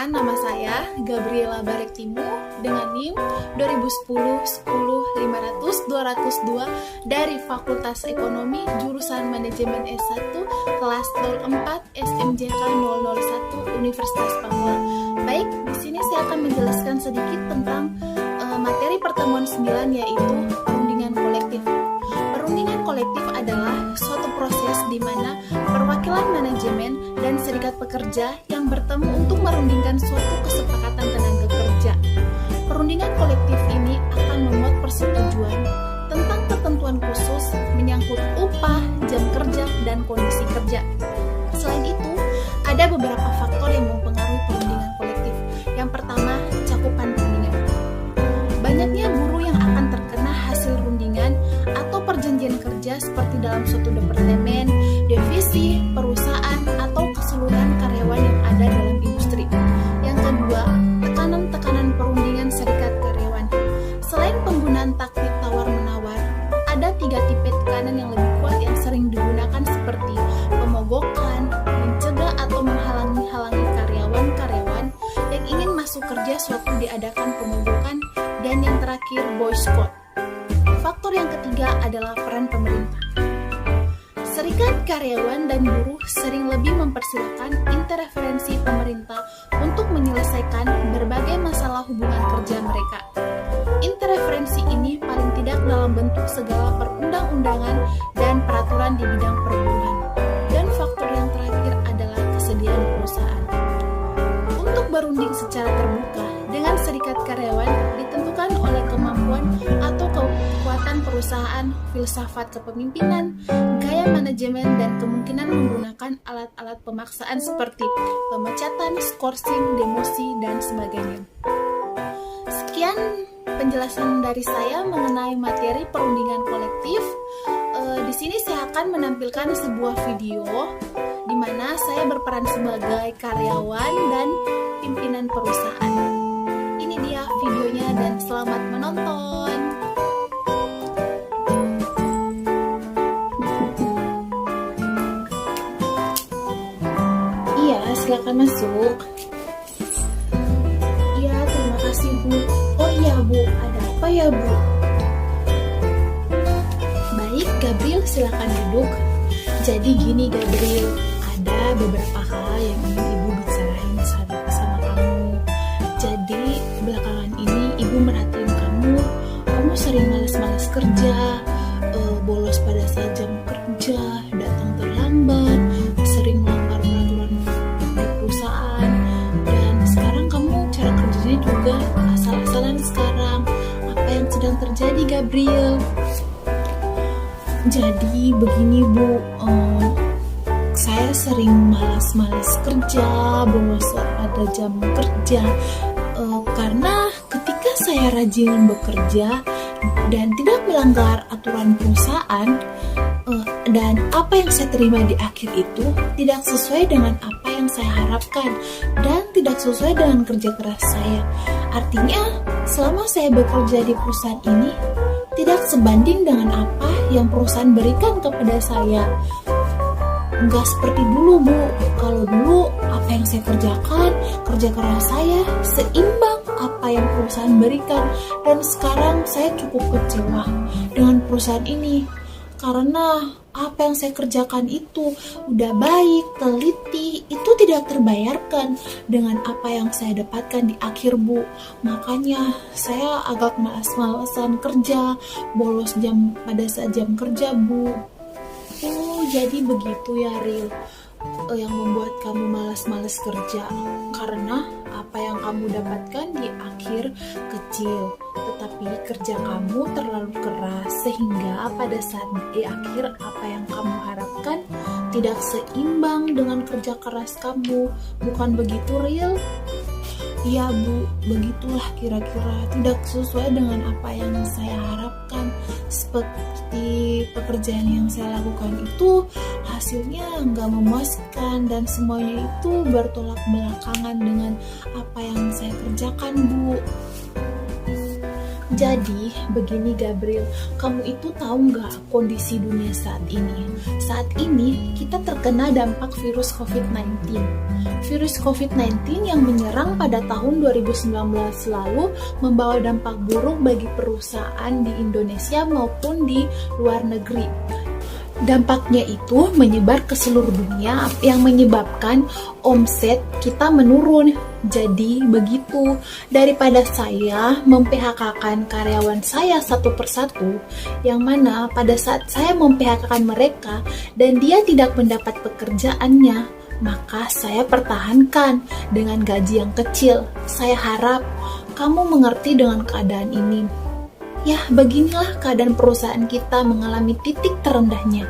Perkenalkan, nama saya Gabriela Barektimu dengan NIM 2010-10-500-202 dari Fakultas Ekonomi jurusan Manajemen S1 kelas 04 SMJK 001 Universitas Papua. Baik, di sini saya akan menjelaskan sedikit tentang materi pertemuan 9, yaitu perundingan kolektif. Perundingan kolektif adalah suatu proses di mana perwakilan manajemen dan serikat pekerja yang bertemu untuk merundingkan suatu kesepakatan tenaga kerja. Perundingan kolektif ini akan memuat persetujuan tentang ketentuan khusus menyangkut upah, jam kerja, dan kondisi kerja. Selain itu, ada beberapa faktor yang mempengaruhi perundingan kolektif. Yang pertama, cakupan rundingan. Banyaknya buruh yang akan terkena hasil rundingan atau perjanjian kerja seperti dalam suatu departemen, divisi, perusahaan, atau keseluruhan karyawan yang ada dalam industri. Yang kedua, tekanan-tekanan perundingan serikat karyawan. Selain penggunaan taktik tawar-menawar, ada 3 tipe tekanan yang lebih kuat yang sering digunakan seperti pemogokan, mencegah atau menghalangi karyawan-karyawan yang ingin masuk kerja suatu diadakan pemogokan, dan yang terakhir, boycott. Faktor yang ketiga adalah peran pemerintah. Serikat karyawan dan buruh sering lebih mempersilahkan interferensi pemerintah untuk menyelesaikan berbagai masalah hubungan kerja mereka. Interferensi ini paling tidak dalam bentuk segala perundang-undangan dan peraturan di bidang perburuhan. Dan faktor yang terakhir adalah kesediaan perusahaan untuk berunding secara terbuka dengan serikat karyawan ditentukan oleh kemampuan atau kekuatan perusahaan, filsafat kepemimpinan, gaya manajemen, dan kemungkinan menggunakan alat-alat pemaksaan seperti pemecatan, skorsing, demosi, dan sebagainya. Sekian penjelasan dari saya mengenai materi perundingan kolektif. Di sini saya akan menampilkan sebuah video di mana saya berperan sebagai karyawan dan pimpinan perusahaan. Ini dia videonya dan selamat menonton. Iya, silakan masuk. Iya, terima kasih, Bu. Oh iya, Bu, ada apa ya, Bu? Baik, Gabriel, silakan duduk. Jadi gini, Gabriel, ada beberapa hal yang ingin Ibu bicarain sama kamu. Jadi belakangan ini Ibu merhatiin kamu sering malas-malas kerja, bolos pada saat jam kerja, datang terlambat, sering melanggar peraturan di perusahaan, dan sekarang kamu cara kerjanya juga asal-asalan sekarang. Apa yang sedang terjadi, Gabriel? Jadi begini, Bu, saya sering malas-malas kerja, bolos pada jam kerja, karena ketika saya rajin bekerja dan tidak melanggar aturan perusahaan, dan apa yang saya terima di akhir itu tidak sesuai dengan apa yang saya harapkan dan tidak sesuai dengan kerja keras saya. Artinya, selama saya bekerja di perusahaan ini tidak sebanding dengan apa yang perusahaan berikan kepada saya. Enggak seperti dulu, Bu. Kalau dulu apa yang saya kerjakan, kerja keras saya seimbang apa yang perusahaan berikan, dan sekarang saya cukup kecewa dengan perusahaan ini karena apa yang saya kerjakan itu udah baik, teliti, itu tidak terbayarkan dengan apa yang saya dapatkan di akhir, Bu. Makanya saya agak malas-malasan kerja, bolos pada saat jam kerja, Bu. Oh, jadi begitu ya, Ril, yang membuat kamu malas-malas kerja karena apa yang kamu dapatkan di akhir kecil, tetapi kerja kamu terlalu keras sehingga pada saat di akhir apa yang kamu harapkan tidak seimbang dengan kerja keras kamu. Bukan begitu, Ril? Iya, Bu, begitulah kira-kira, tidak sesuai dengan apa yang saya harapkan. Seperti pekerjaan yang saya lakukan itu hasilnya nggak memuaskan dan semuanya itu bertolak belakangan dengan apa yang saya kerjakan, Bu. Jadi, begini Gabriel, kamu itu tahu nggak kondisi dunia saat ini? Saat ini, kita terkena dampak virus COVID-19. Virus COVID-19 yang menyerang pada tahun 2019 lalu membawa dampak buruk bagi perusahaan di Indonesia maupun di luar negeri. Dampaknya itu menyebar ke seluruh dunia yang menyebabkan omset kita menurun. Jadi begitu, daripada saya mem-PHK-kan karyawan saya satu persatu, yang mana pada saat saya mem-PHK-kan mereka dan dia tidak mendapat pekerjaannya, maka saya pertahankan dengan gaji yang kecil. Saya harap kamu mengerti dengan keadaan ini. Ya, beginilah keadaan perusahaan kita mengalami titik terendahnya.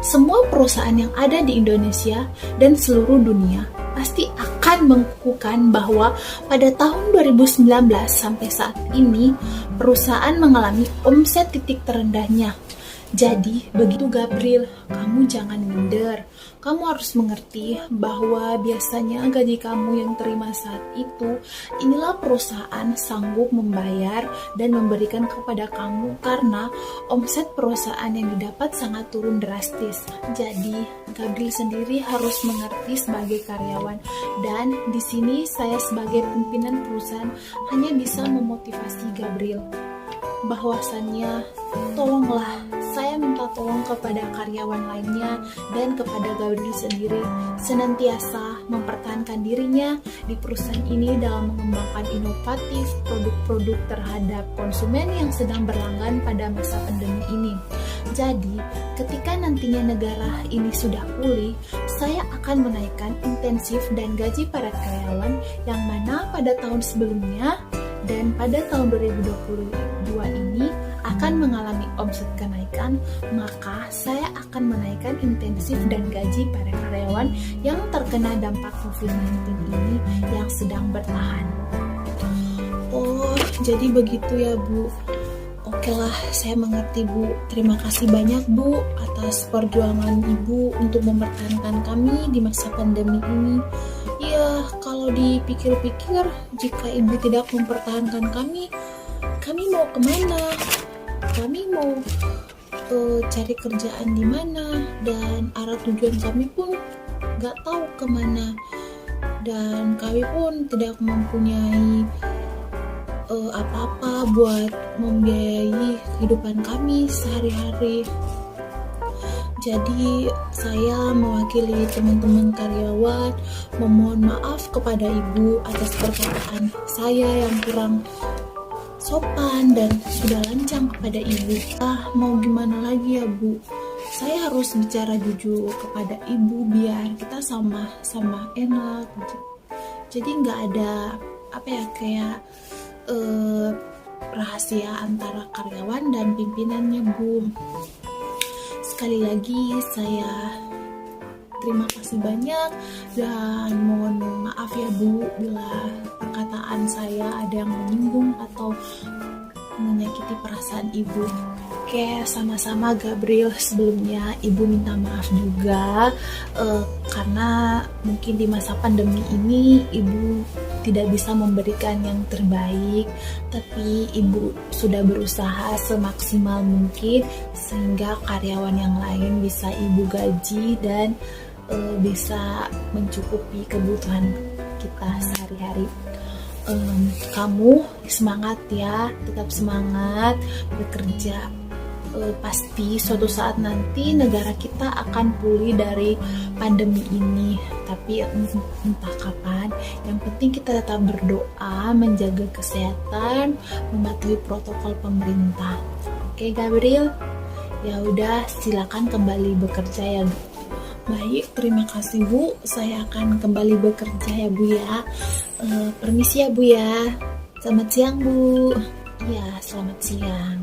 Semua perusahaan yang ada di Indonesia dan seluruh dunia pasti akan mengukuhkan bahwa pada tahun 2019 sampai saat ini perusahaan mengalami omset titik terendahnya. Jadi, begitu Gabriel, kamu jangan minder. Kamu harus mengerti bahwa biasanya gaji kamu yang terima saat itu, inilah perusahaan sanggup membayar dan memberikan kepada kamu karena omset perusahaan yang didapat sangat turun drastis. Jadi, Gabriel sendiri harus mengerti sebagai karyawan. Dan di sini saya sebagai pimpinan perusahaan hanya bisa memotivasi Gabriel. Bahwasannya, tolonglah, saya minta tolong kepada karyawan lainnya dan kepada Gabriel sendiri senantiasa mempertahankan dirinya di perusahaan ini dalam mengembangkan inovatif produk-produk terhadap konsumen yang sedang berlangganan pada masa pandemi ini. Jadi, ketika nantinya negara ini sudah pulih, saya akan menaikkan intensif dan gaji para karyawan yang mana pada tahun sebelumnya dan pada tahun 2022 ini akan mengalami omset kenaikan, maka saya akan menaikkan intensif dan gaji para karyawan yang terkena dampak COVID-19 ini yang sedang bertahan. Oh, jadi begitu ya Bu. Oke lah, saya mengerti Bu. Terima kasih banyak Bu atas perjuangan Ibu untuk mempertahankan kami di masa pandemi ini. Ya, kalau dipikir-pikir, jika Ibu tidak mempertahankan kami mau kemana? Kami mau cari kerjaan di mana? Dan arah tujuan kami pun gak tahu kemana. Dan kami pun tidak mempunyai apa-apa buat membiayai kehidupan kami sehari-hari. Jadi saya mewakili teman-teman karyawan memohon maaf kepada Ibu atas perkataan saya yang kurang sopan dan sudah lancang kepada Ibu. Mau gimana lagi ya Bu? Saya harus bicara jujur kepada Ibu biar kita sama-sama enak. Jadi nggak ada kayak rahasia antara karyawan dan pimpinannya Bu. Sekali lagi saya terima kasih banyak dan mohon maaf ya Bu bila perkataan saya ada yang menyinggung atau menyakiti perasaan Ibu. Oke, sama-sama Gabriel. Sebelumnya Ibu minta maaf juga karena mungkin di masa pandemi ini Ibu tidak bisa memberikan yang terbaik, tapi Ibu sudah berusaha semaksimal mungkin sehingga karyawan yang lain bisa Ibu gaji dan bisa mencukupi kebutuhan kita sehari-hari. Kamu semangat ya, tetap semangat bekerja. Pasti suatu saat nanti negara kita akan pulih dari pandemi ini, tapi entah kapan. Yang penting kita tetap berdoa, menjaga kesehatan, mematuhi protokol pemerintah. Oke Gabriel, ya udah silakan kembali bekerja ya Bu. Baik, terima kasih Bu. Saya akan kembali bekerja ya Bu ya. Permisi ya Bu ya. Selamat siang Bu. Iya, selamat siang.